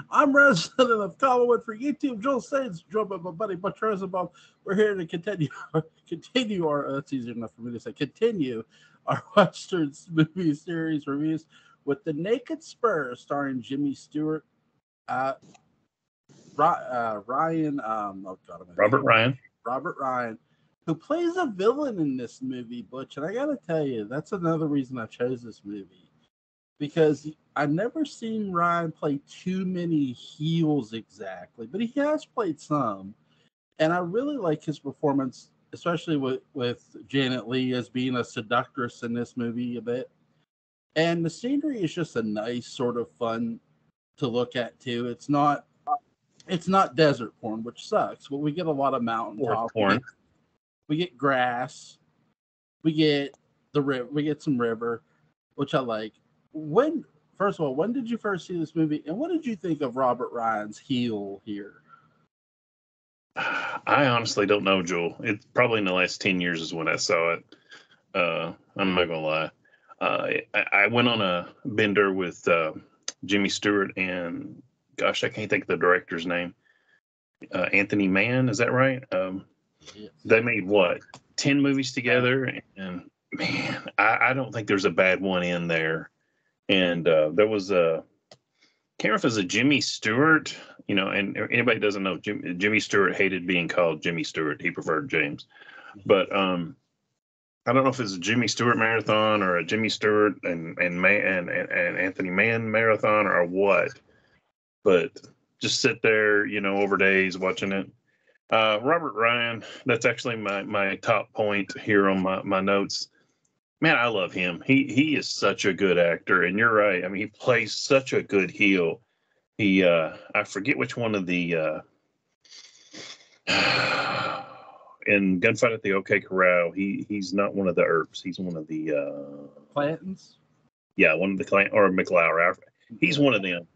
I'm resident of Collinwood for YouTube. Joel Sainz, joined by my buddy Butch Rosenbalm. We're here to continue our. That's easy enough for me to say. Continue our Western movie series reviews with The Naked Spur, starring Jimmy Stewart, Ryan. Oh God, Robert Ryan. Robert Ryan, who plays a villain in this movie, Butch. And I got to tell you, that's another reason I chose this movie. Because I've never seen Ryan play too many heels exactly, but he has played some. And I really like his performance, especially with Janet Leigh as being a seductress in this movie a bit. And the scenery is just a nice sort of fun to look at too. It's not desert porn, which sucks, but we get a lot of mountaintop Porn. We get grass, we get we get some river, which I like. First of all, when did you first see this movie, and what did you think of Robert Ryan's heel here? I honestly don't know, Joel. It's probably in the last 10 years is when I saw it. I'm not gonna lie. I went on a bender with Jimmy Stewart and, gosh, I can't think of the director's name. Anthony Mann, is that right? Yes. They made 10 movies together, and man, I don't think there's a bad one in there. And there was can't remember if it was a Jimmy Stewart, and anybody doesn't know, Jimmy Stewart hated being called Jimmy Stewart. He preferred James. But I don't know if it's a Jimmy Stewart marathon or a Jimmy Stewart and Anthony Mann marathon or what. But just sit there, over days watching it. Robert Ryan, that's actually my top point here on my notes. Man, I love him. He is such a good actor, and you're right. I mean, he plays such a good heel. He I forget which one of the in Gunfight at the OK Corral. He's not one of the Earps. He's one of the Clantons. Yeah, one of the Clanton or McLaurin. He's one of them.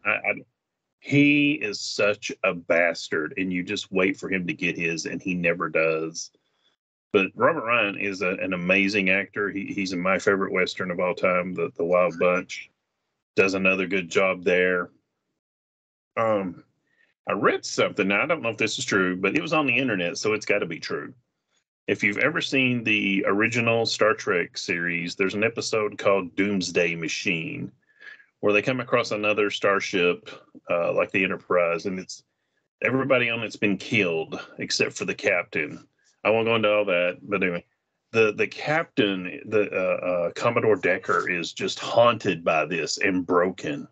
He is such a bastard, and you just wait for him to get his, and he never does. But Robert Ryan is an amazing actor. He's in my favorite Western of all time, the Wild Bunch. Does another good job there. I read something. Now, I don't know if this is true, but it was on the internet, so it's got to be true. If you've ever seen the original Star Trek series, there's an episode called Doomsday Machine, where they come across another starship like the Enterprise, and it's everybody on it's been killed except for the captain. I won't go into all that, but anyway, the captain, the Commodore Decker, is just haunted by this and broken.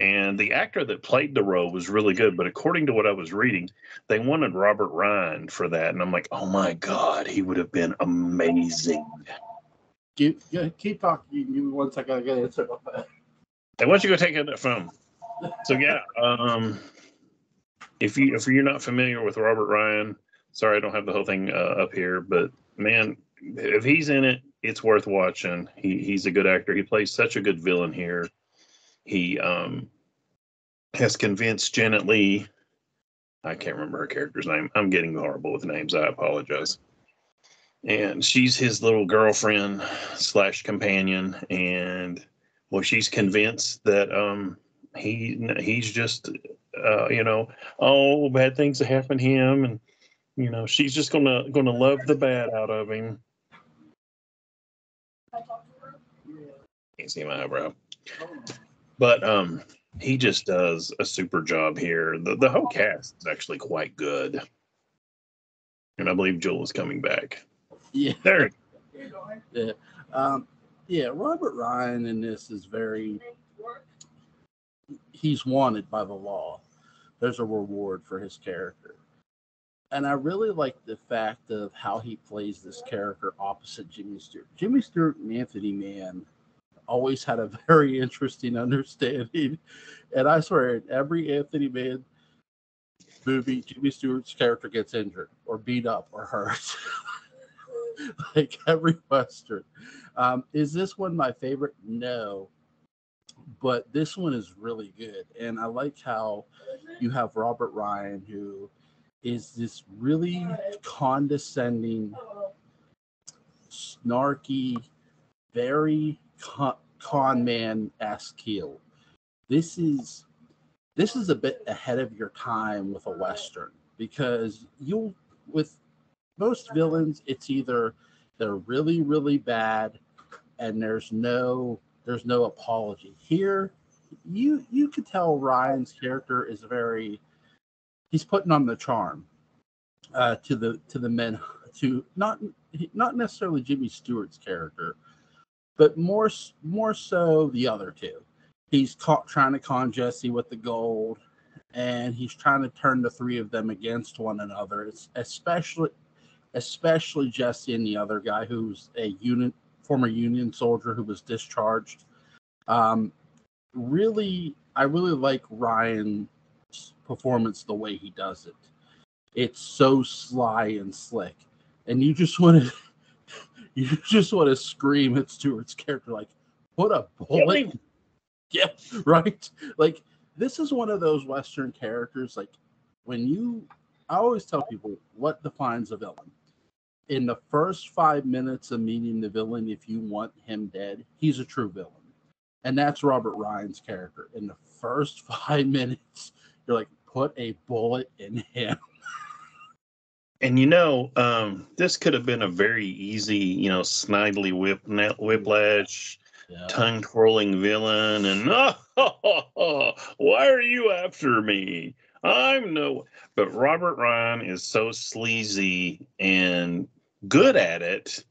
And the actor that played the role was really good, but according to what I was reading, they wanted Robert Ryan for that, and I'm like, oh my God, he would have been amazing. Keep talking. Give me 1 second. I gotta answer about that. Hey, why don't you go take out that phone? So yeah, if you're not familiar with Robert Ryan, sorry I don't have the whole thing up here, but man, if he's in it, it's worth watching. He's a good actor. He plays such a good villain here. He has convinced Janet Leigh. I can't remember her character's name. I'm getting horrible with names. I apologize. And she's his little girlfriend / companion, and well, she's convinced that he's just bad things that happen to him, and she's just gonna love the bad out of him. Can't see my eyebrow, but he just does a super job here. The whole cast is actually quite good, and I believe Joel is coming back. Yeah, there. Yeah. Robert Ryan in this is he's wanted by the law. There's a reward for his character. And I really like the fact of how he plays this character opposite Jimmy Stewart. Jimmy Stewart and Anthony Mann always had a very interesting understanding. And I swear, in every Anthony Mann movie, Jimmy Stewart's character gets injured or beat up or hurt. Like every Western. Is this one my favorite? No. But this one is really good. And I like how you have Robert Ryan, who is this really condescending, snarky, very con man-esque heel. This is this is a bit ahead of your time with a Western, because with most villains, it's either they're really, really bad and there's no apology. Here, you could tell Ryan's character is he's putting on the charm to the men, to not necessarily Jimmy Stewart's character, but more so the other two. He's trying to con Jesse with the gold, and he's trying to turn the three of them against one another. It's especially Jesse and the other guy who's a former Union soldier who was discharged. Really, I really like Ryan's performance the way he does it. It's so sly and slick, and you just want to scream at Stewart's character like, "Put a bullet!" Yeah, right. Like, this is one of those Western characters. Like, I always tell people what defines a villain. In the first 5 minutes of meeting the villain, if you want him dead, he's a true villain. And that's Robert Ryan's character. In the first 5 minutes, you're like, put a bullet in him. And this could have been a very easy, snidely whiplash, tongue twirling villain, and why are you after me? But Robert Ryan is so sleazy and good at it.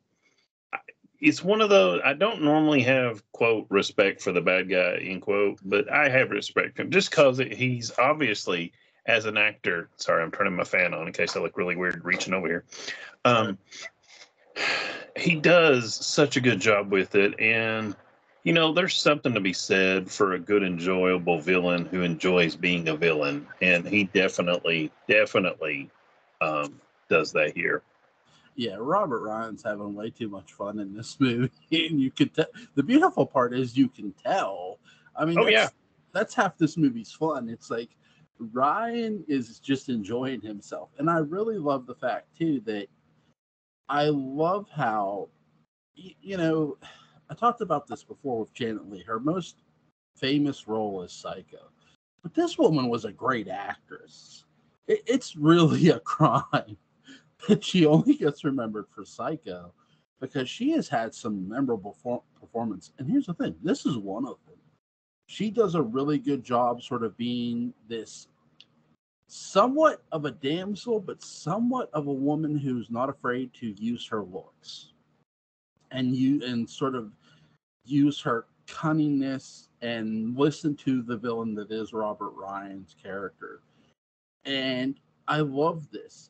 It's one of those, I don't normally have, quote, respect for the bad guy, end quote, but I have respect for him just because he's obviously, as an actor, sorry, I'm turning my fan on in case I look really weird reaching over here. He does such a good job with it. And, there's something to be said for a good, enjoyable villain who enjoys being a villain. And he definitely does that here. Yeah, Robert Ryan's having way too much fun in this movie, and you can tell. The beautiful part is you can tell. I mean, that's half this movie's fun. It's like Ryan is just enjoying himself, and I really love the fact too that I love how, I talked about this before with Janet Leigh. Her most famous role is Psycho, but this woman was a great actress. It's really a crime that she only gets remembered for Psycho, because she has had some memorable performance. And here's the thing, this is one of them. She does a really good job sort of being this somewhat of a damsel, but somewhat of a woman who's not afraid to use her looks and sort of use her cunningness and listen to the villain that is Robert Ryan's character. And I love this.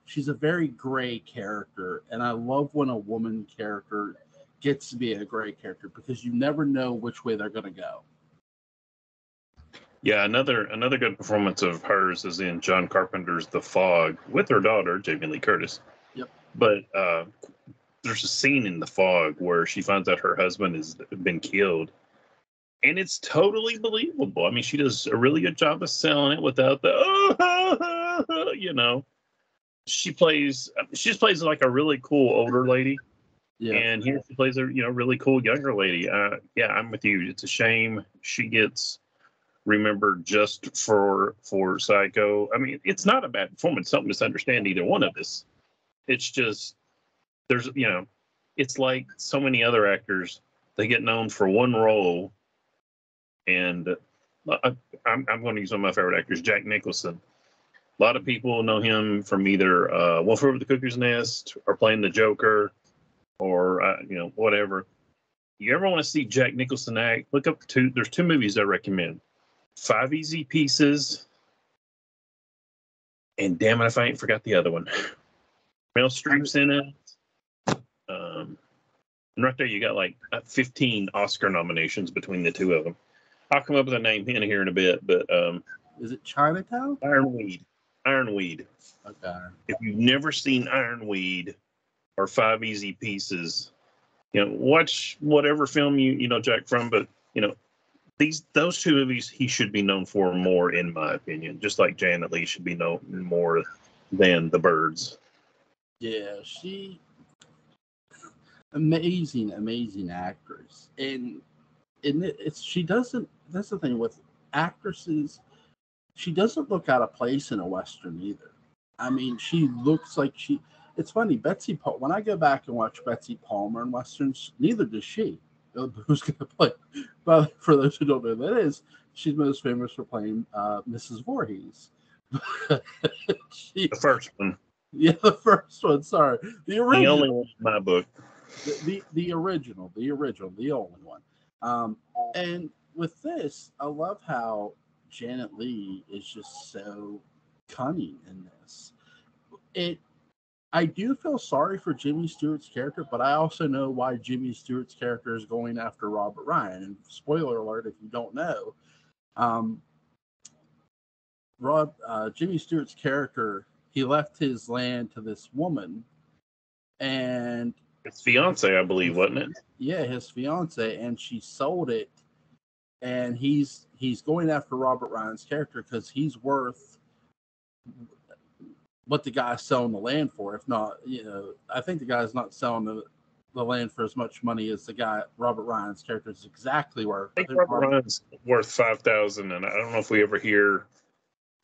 She's a very gray character, and I love when a woman character gets to be a gray character, because you never know which way they're going to go. Yeah, another good performance of hers is in John Carpenter's The Fog with her daughter, Jamie Lee Curtis. Yep. But there's a scene in The Fog where she finds out her husband has been killed, and it's totally believable. I mean, she does a really good job of selling it without the She just plays like a really cool older lady. Yeah. And here she plays a really cool younger lady. Yeah, I'm with you. It's a shame she gets remembered just for Psycho. I mean, it's not a bad performance. Don't misunderstand either one of us. It's just it's like so many other actors. They get known for one role, and I'm going to use one of my favorite actors, Jack Nicholson. A lot of people know him from either One Flew Over the Cuckoo's Nest or playing the Joker, or whatever. You ever want to see Jack Nicholson act? Look up there's two movies I recommend: 5 Easy Pieces, and damn it if I ain't forgot the other one. Meryl Streep's in it. And right there you got like 15 Oscar nominations between the two of them. I'll come up with a name in here in a bit, but is it Chinatown? Ironweed. Okay. If you've never seen Ironweed or 5 Easy Pieces, watch whatever film you know Jack from, but those two movies he should be known for more, in my opinion. Just like Janet Leigh should be known more than The Birds. Yeah, amazing actress, and she doesn't. That's the thing with actresses, she doesn't look out of place in a Western either. I mean, she looks like she. It's funny, when I go back and watch Betsy Palmer in Westerns, neither does she. Who's going to play? But for those who don't know who that is, she's most famous for playing Mrs. Voorhees. The first one. Yeah, the first one. Sorry, the original. The only one in my book. The original, the only one. And with this, I love how Janet Leigh is just so cunning in this. I do feel sorry for Jimmy Stewart's character, but I also know why Jimmy Stewart's character is going after Robert Ryan. And spoiler alert, if you don't know, Jimmy Stewart's character, he left his land to this woman, and his fiance, I believe, wasn't it? Yeah, his fiance, and she sold it, and he's going after Robert Ryan's character because he's worth what the guy's selling the land for. If not, I think the guy's not selling the land for as much money as the guy Robert Ryan's character is exactly worth. I think Robert Ryan's worth $5,000, and I don't know if we ever hear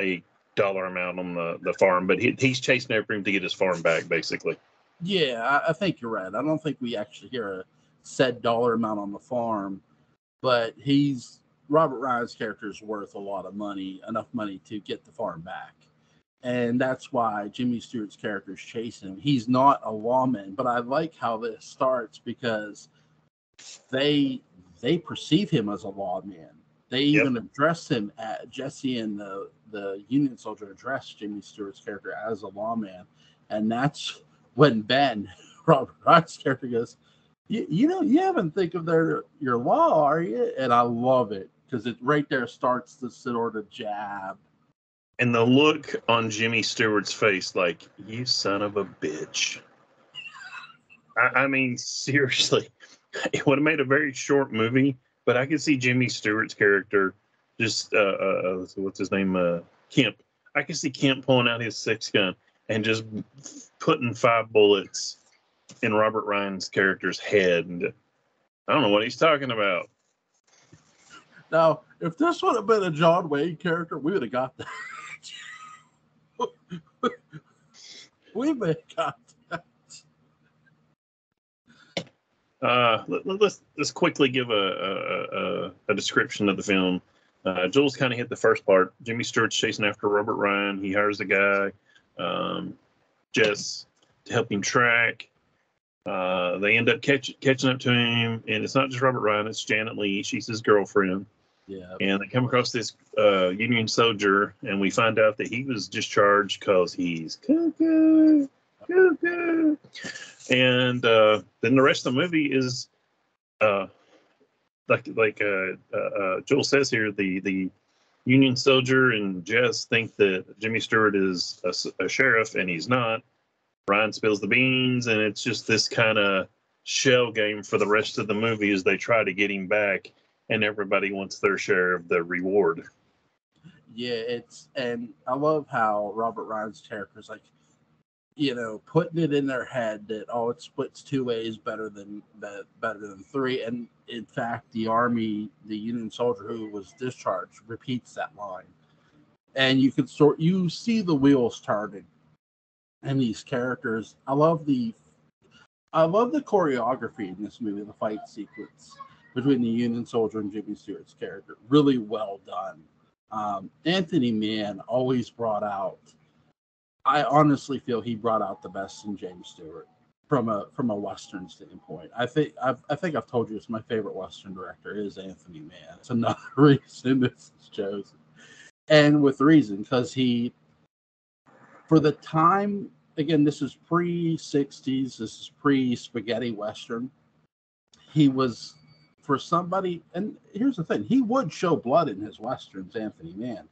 a dollar amount on the farm, but he's chasing after him to get his farm back, basically. Yeah, I think you're right. I don't think we actually hear a said dollar amount on the farm, but Robert Ryan's character is worth a lot of money, enough money to get the farm back. And that's why Jimmy Stewart's character is chasing him. He's not a lawman, but I like how this starts because they perceive him as a lawman. They even address him at Jesse and the Union soldier address Jimmy Stewart's character as a lawman. And that's when Ben, Robert Ryan's character, goes, you haven't think of your law, are you? And I love it because it right there starts the sort of jab. And the look on Jimmy Stewart's face, like, you son of a bitch. I mean, seriously, it would have made a very short movie, but I could see Jimmy Stewart's character just, what's his name? Kemp. I could see Kemp pulling out his 6-gun and just putting 5 bullets in Robert Ryan's character's head. And I don't know what he's talking about. Now, if this would have been a John Wayne character, we would have got that. We may have got that. Let's quickly give a description of the film. Jules kind of hit the first part. Jimmy Stewart's chasing after Robert Ryan. He hires a guy, Jess, to help him track. They end up catching up to him, and it's not just Robert Ryan, it's Janet Leigh. She's his girlfriend. Yeah. And they come across this Union soldier, and we find out that he was discharged because he's cuckoo. And then the rest of the movie is, like Joel says here, the Union soldier and Jess think that Jimmy Stewart is a sheriff, and he's not. Ryan spills the beans, and it's just this kind of shell game for the rest of the movie as they try to get him back, and everybody wants their share of the reward. Yeah, and I love how Robert Ryan's character is like, putting it in their head that it splits 2 ways better than 3, and in fact, the Union soldier who was discharged repeats that line, and you see the wheels turning. And these characters, I love the choreography in this movie, the fight sequence between the Union soldier and Jimmy Stewart's character. Really well done. Anthony Mann always I honestly feel he brought out the best in James Stewart from a Western standpoint. I think I've told you it's my favorite Western director is Anthony Mann. It's another reason this is chosen. And with reason, because for the time, again, this is pre-60s, this is pre-spaghetti Western. He was, for somebody, and here's the thing, he would show blood in his Westerns, Anthony Mann,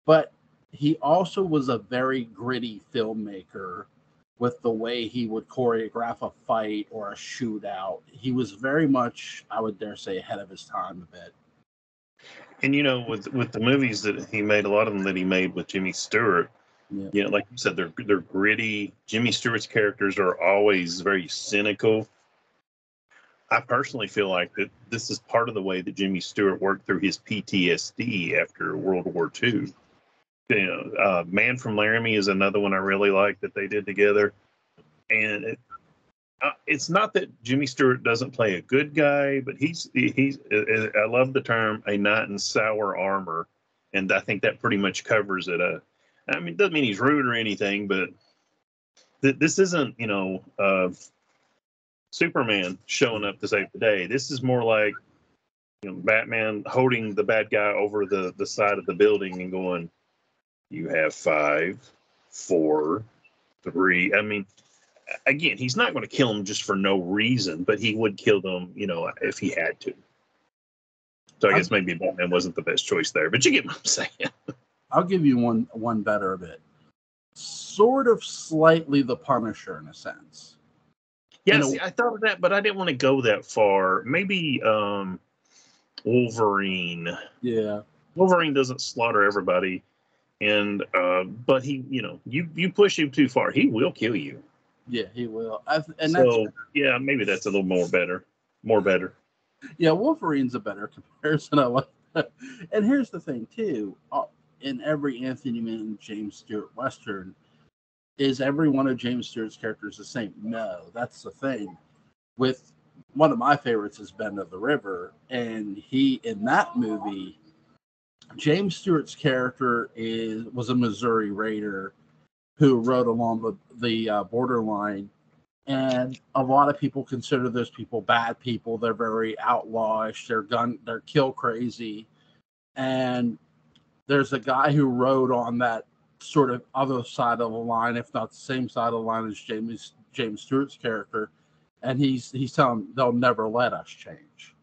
but he also was a very gritty filmmaker with the way he would choreograph a fight or a shootout. He was very much, I would dare say, ahead of his time a bit. And, with the movies that he made, a lot of them that he made with Jimmy Stewart, like you said, they're gritty. Jimmy Stewart's characters are always very cynical. I personally feel like that this is part of the way that Jimmy Stewart worked through his PTSD after World War II. Man from Laramie is another one I really like that they did together. And it's not that Jimmy Stewart doesn't play a good guy, but he's I love the term a knight in sour armor, and I think that pretty much covers it. I mean, it doesn't mean he's rude or anything, but this isn't Superman showing up to save the day. This is more like Batman holding the bad guy over the side of the building and going, "You have 5, 4, 3." I mean, again, he's not going to kill him just for no reason, but he would kill them, if he had to. So I guess maybe Batman wasn't the best choice there, but you get what I'm saying. I'll give you one better bit. Sort of slightly the Punisher in a sense. Yeah, see, I thought of that, but I didn't want to go that far. Maybe Wolverine. Yeah. Wolverine doesn't slaughter everybody, and but he, you push him too far, he will kill you. Yeah, he will. Yeah, maybe that's a little more better. Yeah, Wolverine's a better comparison. I like that. And here's the thing, too. In every Anthony Mann James Stewart Western, is every one of James Stewart's characters the same? No, that's the thing. With one of my favorites is Bend of the River, and in that movie, James Stewart's character was a Missouri Raider who rode along the borderline, and a lot of people consider those people bad people. They're very outlawish. They're kill crazy, and there's a guy who rode on that sort of other side of the line, if not the same side of the line as James Stewart's character, and he's telling them they'll never let us change.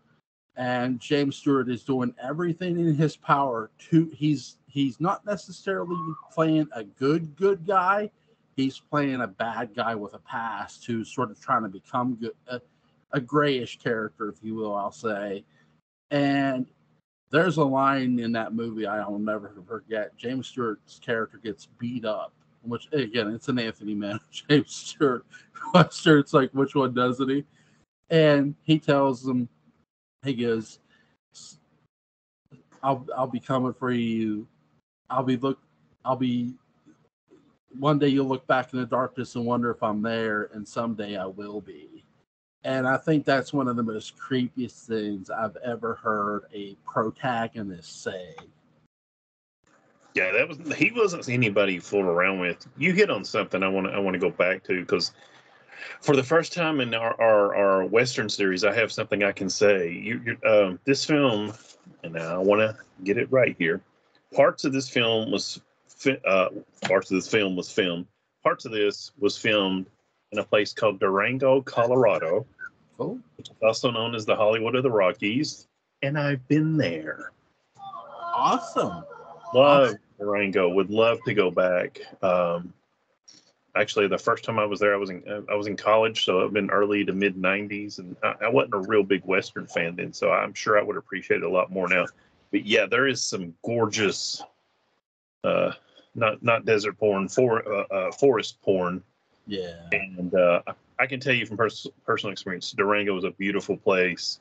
And James Stewart is doing everything in his power to. He's not necessarily playing a good guy. He's playing a bad guy with a past who's sort of trying to become good, a grayish character, if you will, I'll say. And there's a line in that movie I'll never forget. James Stewart's character gets beat up, which, again, it's an Anthony Mann, James Stewart Western. It's like, which one doesn't he? And he tells them, he goes, I'll be coming for you. One day you'll look back in the darkness and wonder if I'm there, and someday I will be. And I think that's one of the most creepiest things I've ever heard a protagonist say. Yeah, he wasn't anybody fooled around with. You hit on something I want to go back to, because for the first time in our Western series, I have something I can say. This film, and now I want to get it right here. Parts of this was filmed. Parts of this was filmed in a place called Durango, Colorado, which is also known as the Hollywood of the Rockies, and I've been there. Awesome. Love Durango. Would love to go back. Actually, the first time I was there, I was in college, so it'd been early to mid '90s, and I wasn't a real big Western fan then, so I'm sure I would appreciate it a lot more now. But yeah, there is some gorgeous, not desert porn, forest porn. Yeah, and I can tell you from personal experience, Durango is a beautiful place.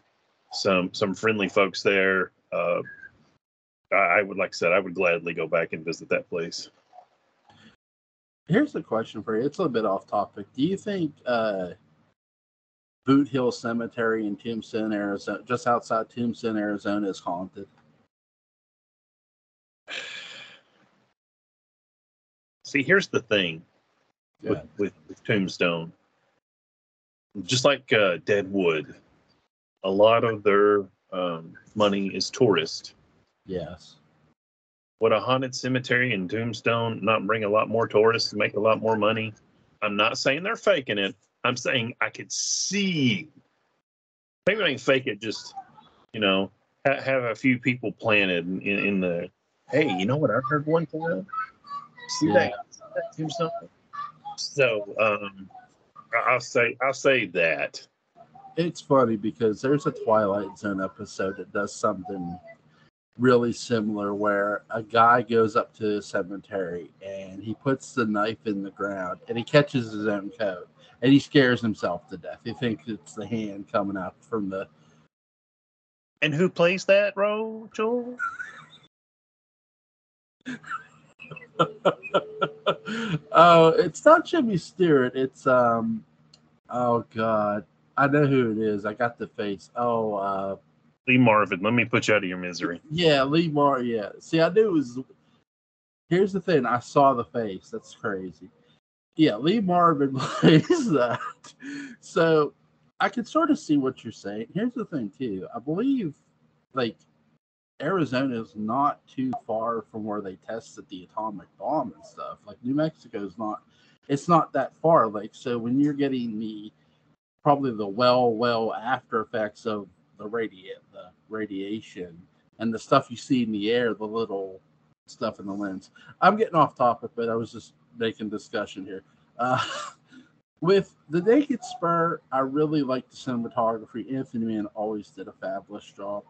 Some friendly folks there. I would, like I said, I would gladly go back and visit that place. Here's a question for you. It's a little bit off topic. Do you think Boot Hill Cemetery in Tombstone, Arizona, just outside Tombstone, Arizona, is haunted? See, here's the thing with Tombstone. Just like Deadwood, a lot of their money is tourist. Yes. Would a haunted cemetery in Tombstone not bring a lot more tourists and make a lot more money? I'm not saying they're faking it. I'm saying I could see. Maybe they can fake it, just, have a few people planted in the, hey, you know what I heard one time? See that Tombstone? So I'll say that. It's funny because there's a Twilight Zone episode that does something really similar, where a guy goes up to a cemetery and he puts the knife in the ground and he catches his own coat and he scares himself to death. He thinks it's the hand coming out from the. And who plays that role, Joel? Oh, it's not Jimmy Stewart. It's oh God, I know who it is. I got the face. Oh, Lee Marvin. Let me put you out of your misery. yeah, Lee Mar. Yeah, see, I knew it was. Here's the thing. I saw the face. That's crazy. Yeah, Lee Marvin plays that. So I can sort of see what you're saying. Here's the thing, too. I believe, like, Arizona is not too far from where they tested the atomic bomb and stuff. Like, New Mexico is not. It's not that far. Like, so when you're getting probably the well after effects of the radiation and the stuff you see in the air, the little stuff in the lens. I'm getting off topic, but I was just making discussion here. Uh, with the Naked Spur, I really like the cinematography. Anthony Mann always did a fabulous job.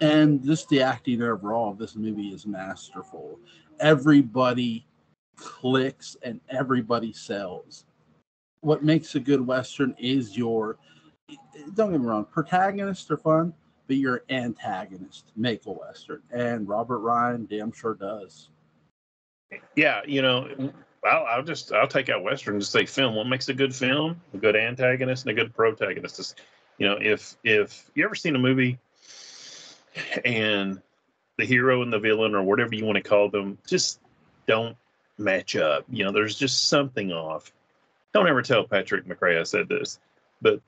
And just the acting overall of this movie is masterful. Everybody clicks and everybody sells. What makes a good Western is don't get me wrong, protagonists are fun, but your antagonist make a Western. And Robert Ryan damn sure does. Yeah, I'll take out Western and just say film. What makes a good film? A good antagonist and a good protagonist. If you ever seen a movie and the hero and the villain or whatever you want to call them just don't match up. There's just something off. Don't ever tell Patrick McRae I said this, but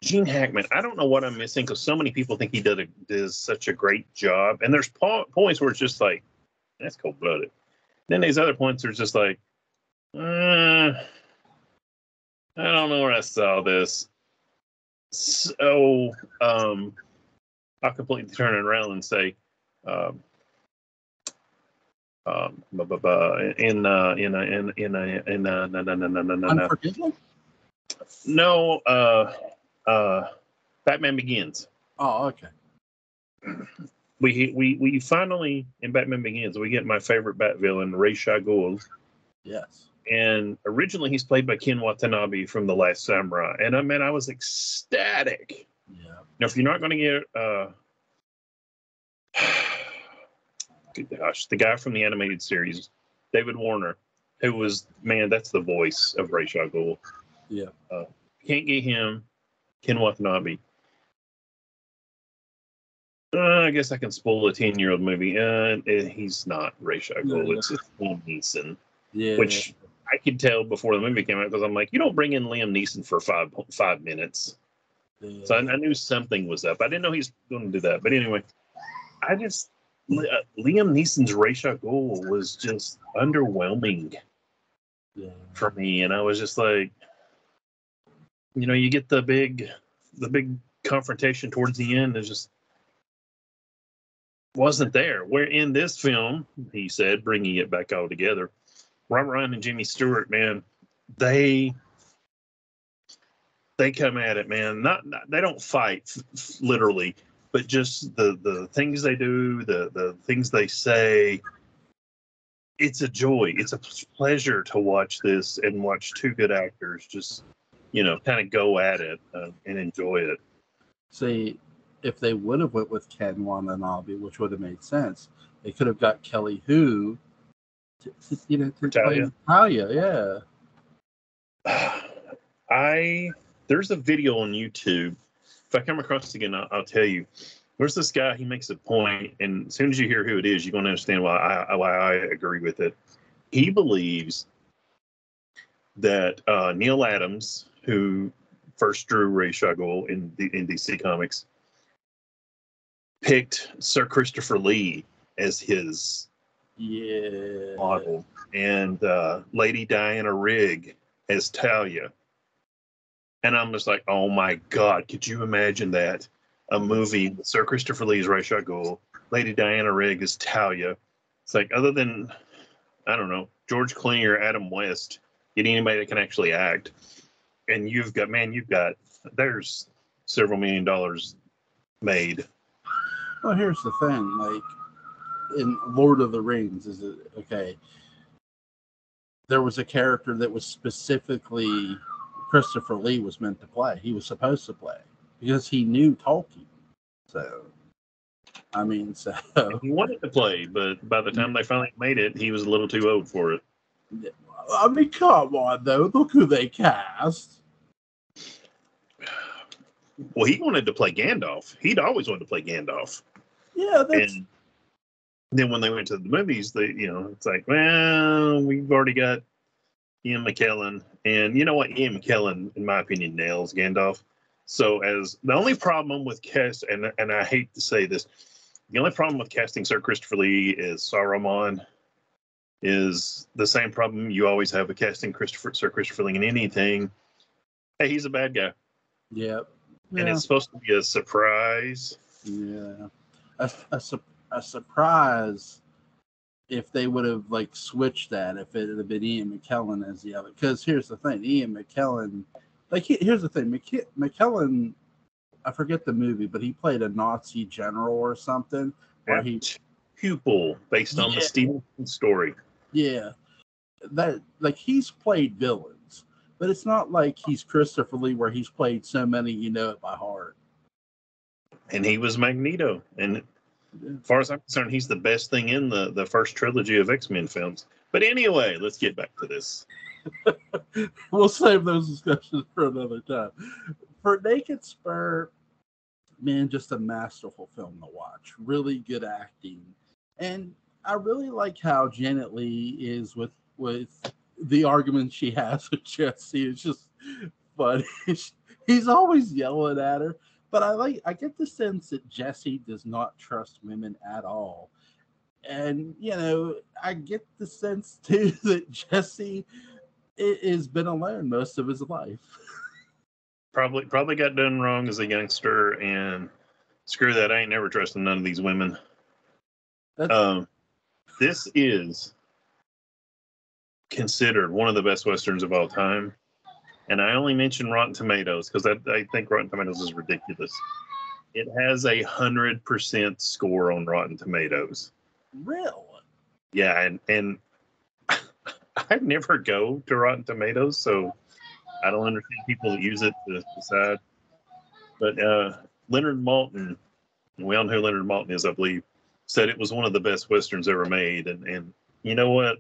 Gene Hackman, I don't know what I'm missing because so many people think he does such a great job. And there's points where it's just like, that's cold blooded. Then these other points are just like, I don't know where I saw this. So I'll completely turn it around and say, Unforgiven? No, Batman Begins. Oh, okay. We finally in Batman Begins we get my favorite Bat villain, Ra's al Ghul. Yes. And originally he's played by Ken Watanabe from The Last Samurai, and I was ecstatic. Yeah. Now, if you're not going to get, gosh, the guy from the animated series, David Warner, who was that's the voice of Ra's al Ghul. Yeah. Can't get him, Ken Watanabe. I guess I can spoil a 10-year-old movie. He's not Ra's al Ghul. Yeah. It's Liam Neeson. Yeah. Which I could tell before the movie came out because I'm like, you don't bring in Liam Neeson for five minutes. Yeah. So I knew something was up. I didn't know he's going to do that. But anyway, Liam Neeson's Ra's al Ghul was just underwhelming for me. And I was just like, you get the big confrontation towards the end. It just wasn't there. Where in this film, he said, bringing it back all together, Robert Ryan and Jimmy Stewart, man, they come at it, man. Not they don't fight literally, but just the things they do, the things they say. It's a joy. It's a pleasure to watch this and watch two good actors just, kind of go at it and enjoy it. See, if they would have went with Ken Watanabe, which would have made sense, they could have got Kelly Hu to play Talia. Yeah. There's a video on YouTube. If I come across it again, I'll tell you. There's this guy. He makes a point, and as soon as you hear who it is, you're going to understand why I agree with it. He believes that Neil Adams, who first drew Ra's al Ghul in DC Comics, picked Sir Christopher Lee as his model, and Lady Diana Rigg as Talia. And I'm just like, oh my God, could you imagine that? A movie with Sir Christopher Lee's Ra's al Ghul, Lady Diana Rigg as Talia. It's like, other than, I don't know, George Clooney or Adam West, get anybody that can actually act. And there's several $1 million made. Well, here's the thing. Like in Lord of the Rings, is it okay? There was a character that was specifically Christopher Lee was meant to play. He was supposed to play because he knew Tolkien. So, I mean, so He wanted to play, but by the time they finally made it, he was a little too old for it. I mean, come on, though. Look who they cast. Well, he wanted to play Gandalf. He'd always wanted to play Gandalf. Yeah, that's. And then when they went to the movies, it's like, well, we've already got Ian McKellen, and you know what? Ian McKellen, in my opinion, nails Gandalf. So, as the only problem with cast, and I hate to say this, the only problem with casting Sir Christopher Lee is Saruman is the same problem you always have with casting Sir Christopher Lee in anything. Hey, he's a bad guy. Yep. Yeah. And it's supposed to be a surprise. Yeah. A surprise if they would have like switched that, if it had been Ian McKellen as the other. Because here's the thing, Ian McKellen, here's the thing, McKellen, I forget the movie, but he played a Nazi general or something. Where he pupil based on the Stevenson story. Yeah, that like he's played villains, but it's not like he's Christopher Lee where he's played so many you know it by heart. And he was Magneto, and as far as I'm concerned, he's the best thing in the first trilogy of X-Men films. But anyway, let's get back to this. We'll save those discussions for another time. For Naked Spur, man, just a masterful film to watch. Really good acting. And I really like how Janet Leigh is with the argument she has with Jesse. It's just funny. He's always yelling at her. But I get the sense that Jesse does not trust women at all. And, I get the sense, too, that Jesse has been alone most of his life. Probably got done wrong as a youngster, and screw that, I ain't never trusting none of these women. This is considered one of the best Westerns of all time. And I only mention Rotten Tomatoes because I think Rotten Tomatoes is ridiculous. It has 100% score on Rotten Tomatoes. Really? Yeah, and I never go to Rotten Tomatoes, so I don't understand people that use it to decide. But Leonard Maltin, we all know who Leonard Maltin is, I believe, said it was one of the best Westerns ever made. And you know what?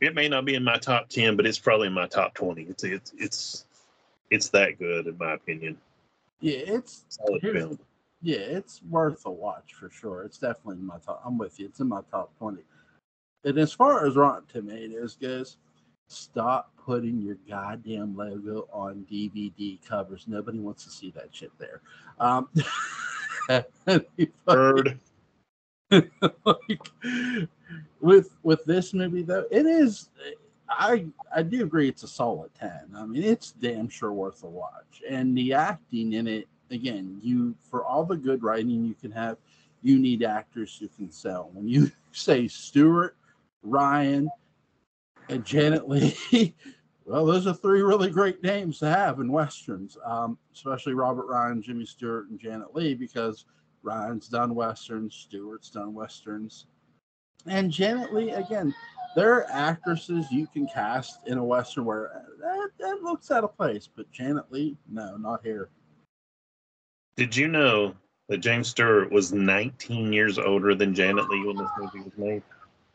It may not be in my top 10, but it's probably in my top 20. It's that good, in my opinion. Yeah, it's worth a watch for sure. It's definitely in my top. I'm with you. It's in my top 20. And as far as Rotten Tomatoes goes, stop putting your goddamn logo on DVD covers. Nobody wants to see that shit there. Bird. With this movie though, it is. I do agree it's a solid 10. I mean, it's damn sure worth a watch. And the acting in it, again, for all the good writing you can have, you need actors who can sell. When you say Stewart, Ryan, and Janet Leigh, well, those are three really great names to have in Westerns, especially Robert Ryan, Jimmy Stewart, and Janet Leigh, because Ryan's done Westerns, Stewart's done Westerns. And Janet Leigh, again, there are actresses you can cast in a Western where that looks out of place, but Janet Leigh, no, not here. Did you know that James Stewart was 19 years older than Janet Leigh when this movie was made?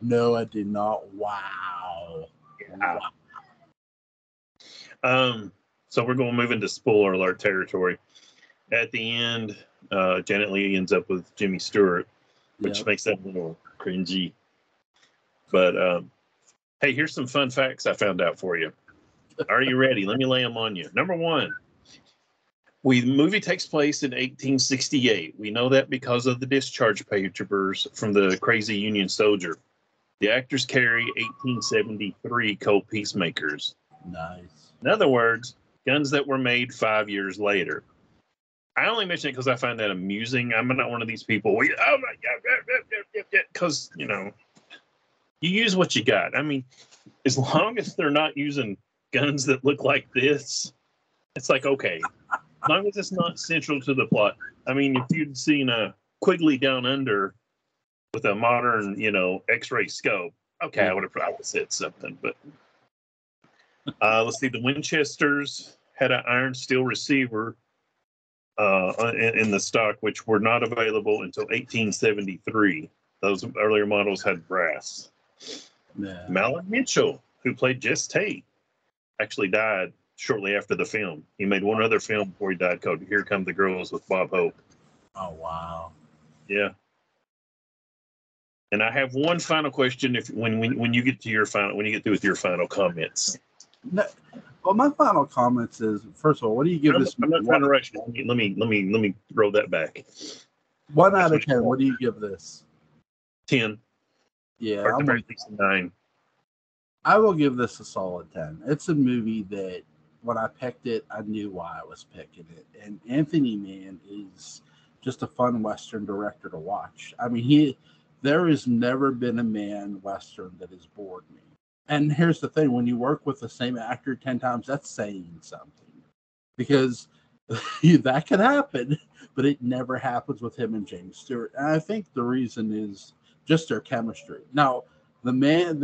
No, I did not. Wow. Yeah. Wow. So we're going to move into spoiler alert territory. At the end, Janet Leigh ends up with Jimmy Stewart, which makes that a little cringy. But hey, here's some fun facts I found out for you. Are you ready? Let me lay them on you. Number one, the movie takes place in 1868. We know that because of the discharge papers from the crazy Union soldier. The actors carry 1873 Colt Peacemakers. Nice. In other words, guns that were made 5 years later. I only mention it because I find that amusing. I'm not one of these people. Oh my God, because you use what you got. I mean, as long as they're not using guns that look like this, it's like okay. As long as it's not central to the plot. I mean, if you'd seen Quigley Down Under with a modern, X-ray scope, okay, Yeah. I would have said something. But let's see, the Winchesters had an iron steel receiver in the stock, which were not available until 1873. Those earlier models had brass. Yeah. Malin Mitchell, who played Jess Tate, actually died shortly after the film. He made one other film before he died called Here Come the Girls with Bob Hope. Oh, wow. Yeah. And I have one final question. If when you get to your final, when you get through with your final comments. No, well, my final comments is, first of all, what do you give this? I'm not trying to rush. Let me roll that back. 1 out of 10. What do you give this? 10. Yeah, Or at the very least 9. I will give this a solid 10. It's a movie that when I picked it, I knew why I was picking it. And Anthony Mann is just a fun Western director to watch. I mean, there has never been a Mann Western that has bored me. And here's the thing, when you work with the same actor 10 times, that's saying something. Because that could happen, but it never happens with him and James Stewart. And I think the reason is just their chemistry. Now, the man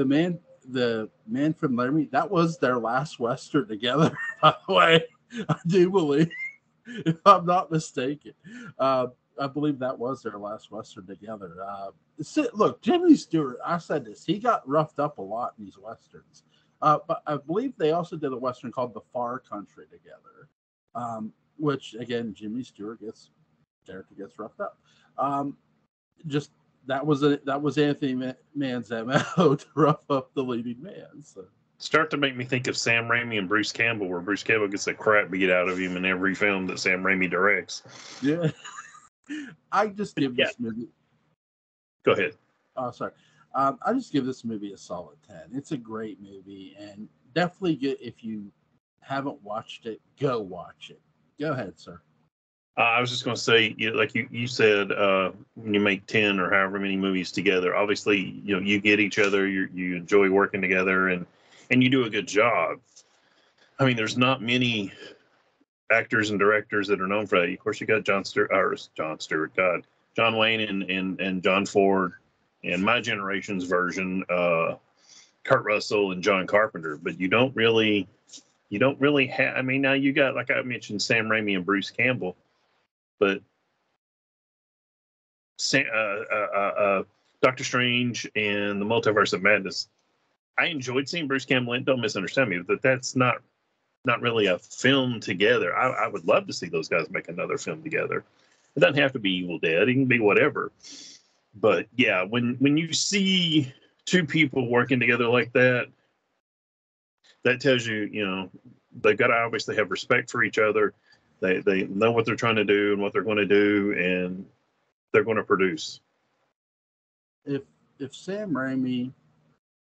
from Laramie, that was their last Western together, by the way. I do believe, if I'm not mistaken. I believe that was their last Western together. Look, Jimmy Stewart, I said this, he got roughed up a lot in these Westerns. But I believe they also did a Western called The Far Country together, which, again, Jimmy Stewart gets roughed up. Just that was Anthony Mann's MO to rough up the leading man. So. Start to make me think of Sam Raimi and Bruce Campbell, where Bruce Campbell gets the crap beat out of him in every film that Sam Raimi directs. Yeah. I just give this movie. Go ahead. Oh, sorry. I just give this movie a solid 10. It's a great movie, and definitely if you haven't watched it, go watch it. Go ahead, sir. I was just going to say, like you said, when you make 10 or however many movies together, obviously, you get each other, you enjoy working together, and you do a good job. I mean, there's not many actors and directors that are known for that. Of course, you got John Wayne and John Ford, and my generation's version, Kurt Russell and John Carpenter. But you don't really have. I mean, now you got, like I mentioned, Sam Raimi and Bruce Campbell, but Doctor Strange and the Multiverse of Madness. I enjoyed seeing Bruce Campbell in. Don't misunderstand me, but that's not really a film together. I would love to see those guys make another film together. It doesn't have to be Evil Dead. It can be whatever. But yeah, when you see two people working together like that, that tells you, they've got to obviously have respect for each other. They know what they're trying to do and what they're going to do, and they're going to produce. If Sam Raimi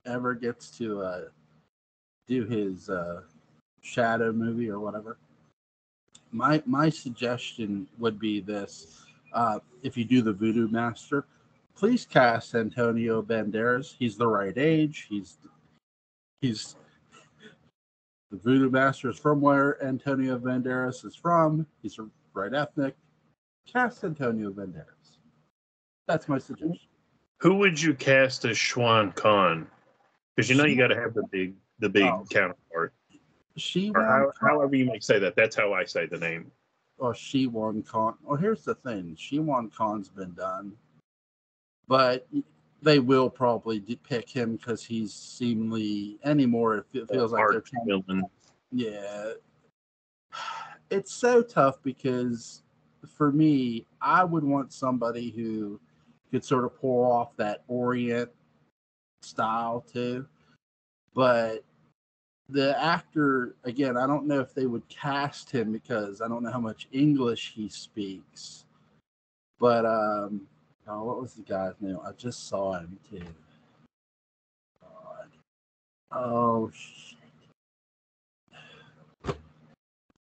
ever gets to do his Shadow movie or whatever, my suggestion would be this: if you do the Voodoo Master, please cast Antonio Banderas. He's the right age. He's the Voodoo Master is from where Antonio Banderas is from. He's the right ethnic. Cast Antonio Banderas. That's my suggestion. Who would you cast as Schwan Khan? Because you got to have the big counterpart. However you may say that. That's how I say the name. Or Shiwan Khan. Well, here's the thing. Shiwan Khan's been done. But they will probably pick him because he's seemingly anymore. It feels like they're trying to. Yeah. It's so tough because for me, I would want somebody who could sort of pull off that Orient style too. But the actor, again, I don't know if they would cast him because I don't know how much English he speaks. But what was the guy's name? I just saw him too. God. Oh shit!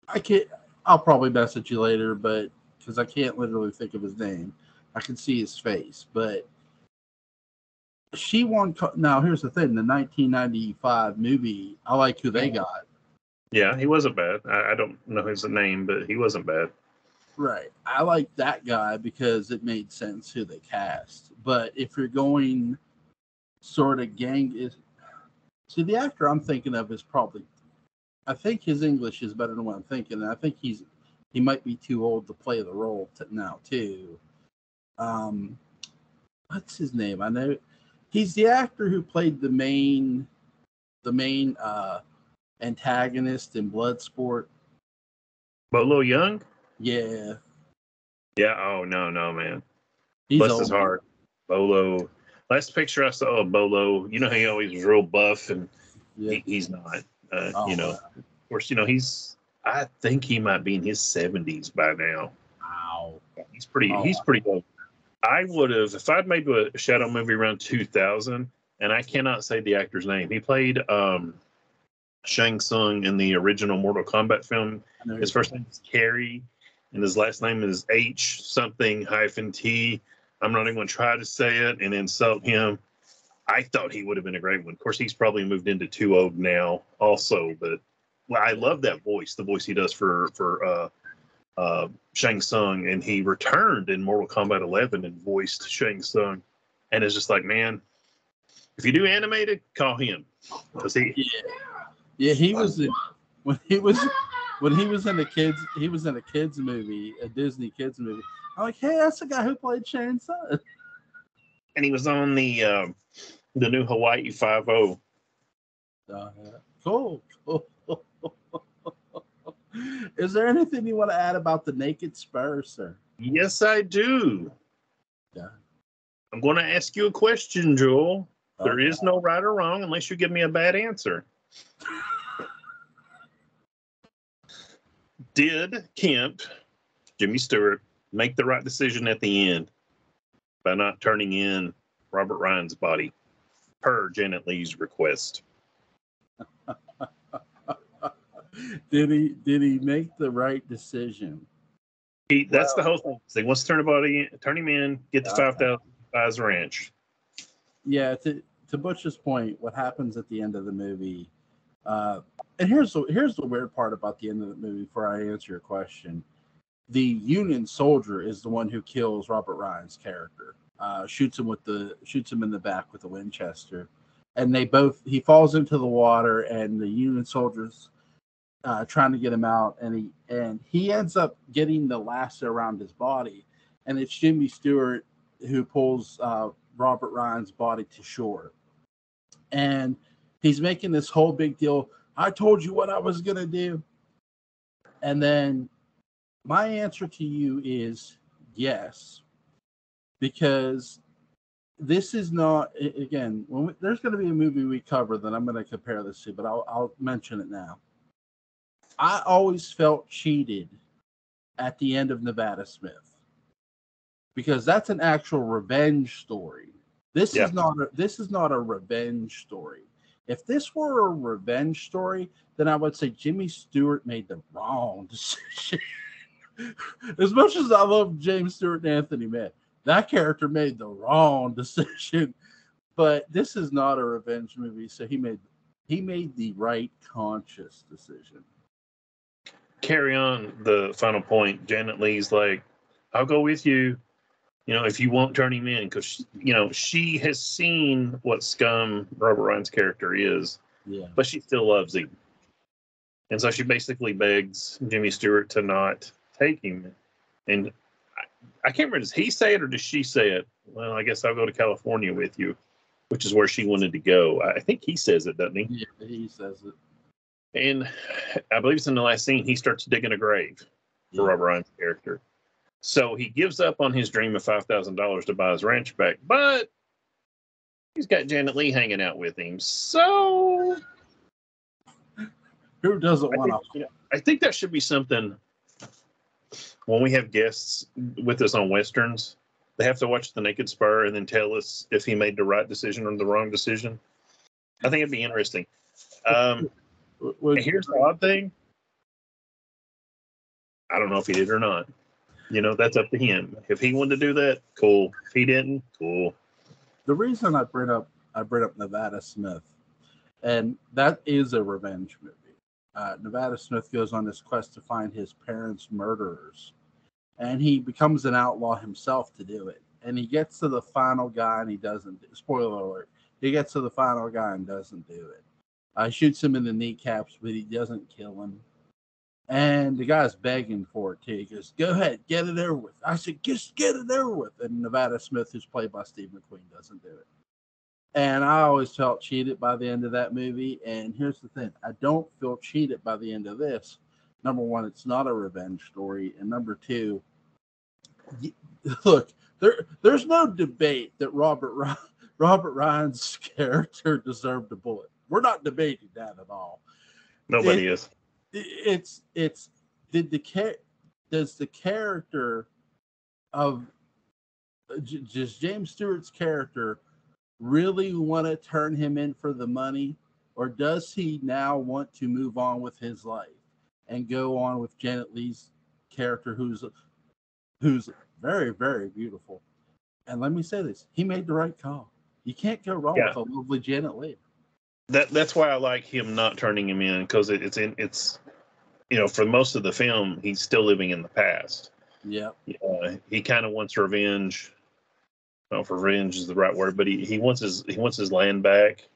I can't. I'll probably message you later, but because I can't literally think of his name, I can see his face. But she won. Now here's the thing: the 1995 movie. I like who they got. Yeah, he wasn't bad. I don't know his name, but he wasn't bad. Right. I like that guy because it made sense who they cast. But if you're going sort of see, the actor I'm thinking of is probably, I think his English is better than what I'm thinking. And I think he might be too old to play the role now too. What's his name? I know he's the actor who played the main antagonist in Bloodsport. Bolo Young? Yeah, Yeah. Oh no, man. he's Bless his old. heart. Bolo. Last picture I saw of Bolo, you know how he always was real buff, and Yeah. he's not. Oh, Of course, I think he might be in his 70s by now. wow. He's pretty old. I would have, if I'd made a Shadow movie around 2000, and I cannot say the actor's name. He played Shang Tsung in the original Mortal Kombat film. His first name is Kerry, and his last name is H something hyphen T. I'm not even going to try to say it and insult him. I thought he would have been a great one. Of course, he's probably moved into Too Old now also, but I love that voice, the voice he does for Shang Tsung, and he returned in Mortal Kombat 11 and voiced Shang Tsung, and it's just like, man, if you do animated, call him because he was when he was in a kids movie, a Disney kids movie. I'm like, hey, that's the guy who played Shang Tsung. And he was on the new Hawaii 5-0. Cool. Is there anything you want to add about the naked Spur, sir? Yes, I do. Yeah. I'm going to ask you a question, Joel. Okay. There is no right or wrong unless you give me a bad answer. Did Kemp, Jimmy Stewart, make the right decision at the end by not turning in Robert Ryan's body per Janet Leigh's request? Did he make the right decision? That's the whole thing. So he wants to turn him in, get the 5,000 buys ranch. Yeah, to Butch's point, what happens at the end of the movie, and here's the weird part about the end of the movie before I answer your question. The Union soldier is the one who kills Robert Ryan's character. Shoots him in the back with a Winchester, and he falls into the water, and the Union soldiers trying to get him out, and he ends up getting the lasso around his body, and it's Jimmy Stewart who pulls Robert Ryan's body to shore, and he's making this whole big deal. I told you what I was gonna do, and then my answer to you is yes, because this is not, again, there's going to be a movie we cover that I'm going to compare this to, but I'll mention it now. I always felt cheated at the end of Nevada Smith because that's an actual revenge story. This is not a revenge story. If this were a revenge story, then I would say Jimmy Stewart made the wrong decision. As much as I love James Stewart and Anthony Mann, that character made the wrong decision. But this is not a revenge movie, so he made the right conscious decision. Carry on the final point. Janet Leigh's like, I'll go with you, if you won't turn him in, because she has seen what scum Robert Ryan's character is, but she still loves him, and so she basically begs Jimmy Stewart to not take him. And I can't remember, does he say it or does she say it? Well, I guess I'll go to California with you, which is where she wanted to go. I think he says it, doesn't he? Yeah, he says it. And I believe it's in the last scene, he starts digging a grave for Robert Ryan's character. So he gives up on his dream of $5,000 to buy his ranch back, but he's got Janet Leigh hanging out with him. So who doesn't want to? I think that should be something when we have guests with us on Westerns. They have to watch The Naked Spur and then tell us if he made the right decision or the wrong decision. I think it'd be interesting. Here's the odd thing. I don't know if he did or not. That's up to him. If he wanted to do that, cool. If he didn't, cool. The reason I bring up Nevada Smith, and that is a revenge movie. Nevada Smith goes on this quest to find his parents' murderers, and he becomes an outlaw himself to do it. And he gets to the final guy and he doesn't. Spoiler alert. He gets to the final guy and doesn't do it. Shoots him in the kneecaps, but he doesn't kill him. And the guy's begging for it too. He goes, "Go ahead, get it over with." I said, "Just get it over with." And Nevada Smith, who's played by Steve McQueen, doesn't do it. And I always felt cheated by the end of that movie. And here's the thing: I don't feel cheated by the end of this. Number one, it's not a revenge story, and number two, look, there's no debate that Robert Ryan's character deserved a bullet. We're not debating that at all. Nobody is. It's does the character of just James Stewart's character really want to turn him in for the money, or does he now want to move on with his life and go on with Janet Leigh's character, who's very, very beautiful? And let me say this: he made the right call. You can't go wrong with a lovely Janet Leigh. That's why I like him not turning him in, because it's for most of the film he's still living in the past. Yeah. He kind of wants revenge. I don't know if revenge is the right word, but he wants his land back.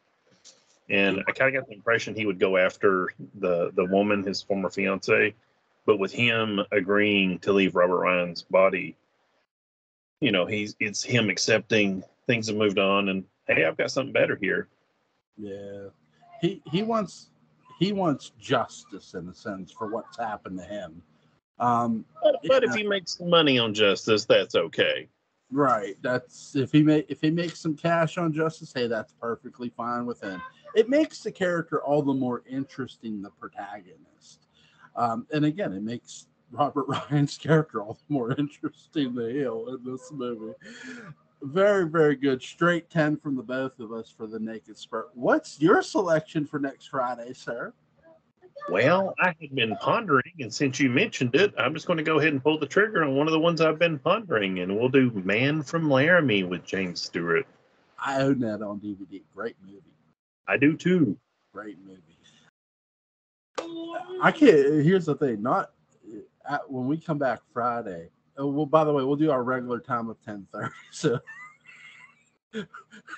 And I kind of got the impression he would go after the woman, his former fiance, but with him agreeing to leave Robert Ryan's body, it's him accepting things have moved on, and hey, I've got something better here. Yeah, he wants justice in a sense for what's happened to him. But if he makes some money on justice, that's okay. Right. That's if he makes some cash on justice, hey, that's perfectly fine with him. It makes the character all the more interesting, the protagonist. And again, it makes Robert Ryan's character all the more interesting to Hill in this movie. Very, very good. Straight 10 from the both of us for The Naked Spur. What's your selection for next Friday, sir? Well, I had been pondering, and since you mentioned it, I'm just going to go ahead and pull the trigger on one of the ones I've been pondering, and we'll do Man from Laramie with James Stewart. I own that on DVD. Great movie. I do too. Great movie. I can't. Here's the thing. Not when we come back Friday. Well, by the way, we'll do our regular time of 10:30. So,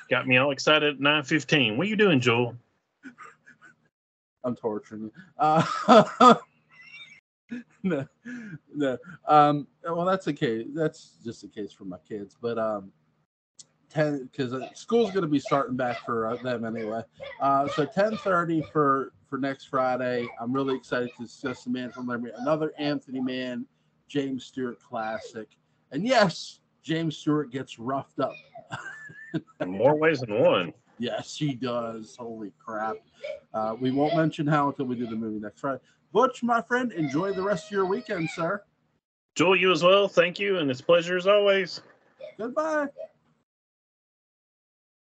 got me all excited at 9:15. What are you doing, Joel? I'm torturing you. No. Well, that's okay. That's just a case for my kids. But 10 because school's going to be starting back for them anyway. So 10:30 for next Friday. I'm really excited to discuss The Man from Laramie, another Anthony Mann, James Stewart classic. And yes, James Stewart gets roughed up. In more ways than one. Yes, he does. Holy crap. We won't mention how until we do the movie next Friday. Butch, my friend, enjoy the rest of your weekend, sir. Joel, you as well. Thank you, and it's a pleasure as always. Goodbye.